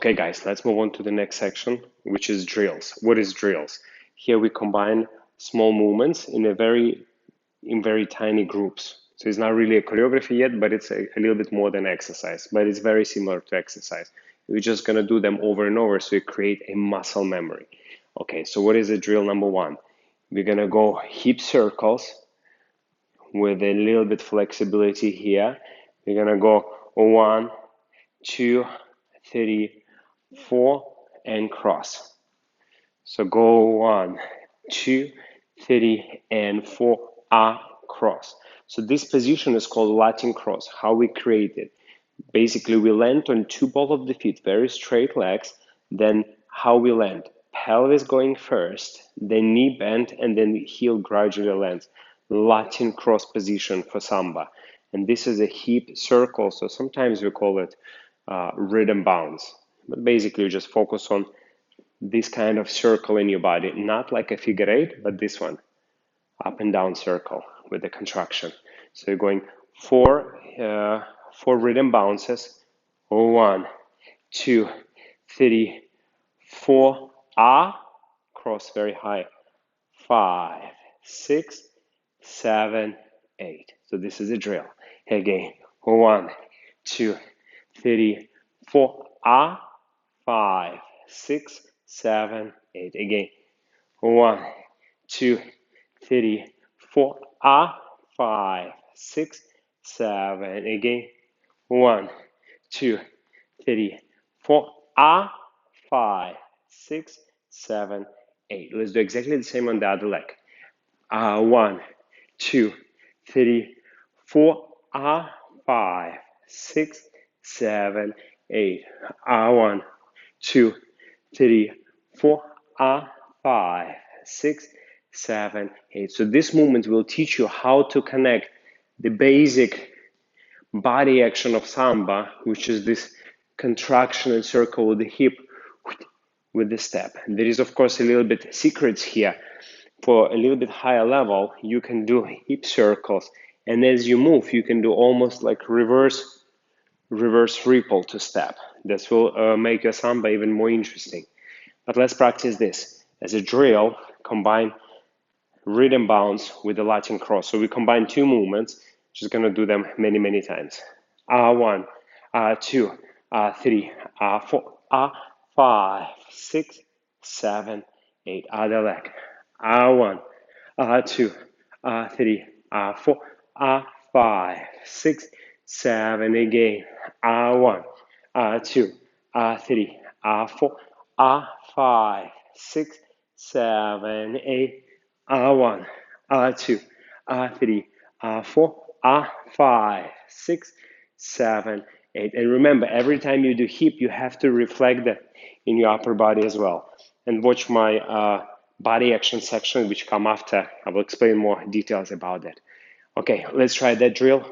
Okay, guys, let's move on to the next section, which is drills. What is drills? Here we combine small movements in very tiny groups. So it's not really a choreography yet, but it's a little bit more than exercise, but it's very similar to exercise. We're just gonna do them over and over so you create a muscle memory. Okay, so what is the drill number one? We're gonna go hip circles with a little bit flexibility here. We're gonna go 1, 2, 3, 4, and cross. So go 1, 2, 3, and 4, cross. So this position is called Latin cross, how we create it. Basically, we land on two balls of the feet, very straight legs. Then how we land? Pelvis going first, then knee bend, and then heel gradually lands. Latin cross position for Samba. And this is a hip circle, so sometimes we call it rhythm bounce. But basically, you just focus on this kind of circle in your body, not like a figure eight, but this one, up and down circle with the contraction. So you're going four rhythm bounces. 1, 2, 3, 4, cross very high. 5, 6, 7, 8. So this is a drill. Again, 1, 2, 3, 4, 5, 6, 7, 8. Again, 1, 2, 3, 4, 5, 6, 7. Again, 1, 2, 3, 4, 5, 6, 7, 8. Let's do exactly the same on the other leg. 1, 2, 3, 4, 5, 6, 7, 8. 1, 2, 3, 4, 5, 6, 7, 8. So this movement will teach you how to connect the basic body action of Samba, which is this contraction and circle with the hip with the step. There is, of course, a little bit secrets here. For a little bit higher level, you can do hip circles, and as you move, you can do almost like reverse ripple to step. This will make your Samba even more interesting. But let's practice this as a drill. Combine rhythm bounce with the Latin cross. So we combine two movements. Just gonna do them many times. 1, 2, 3, 4, 5, 6, 7, 8. Other leg. 1, 2, 3, 4, 5, 6, 7. Again. 1, 2, 3, 4, 5, 6, 7, 8. 1, 2, 3, 4, 5, 6, 7, 8. And remember, every time you do hip, you have to reflect that in your upper body as well. And watch my body action section, which come after. I will explain more details about that. Okay, let's try that drill.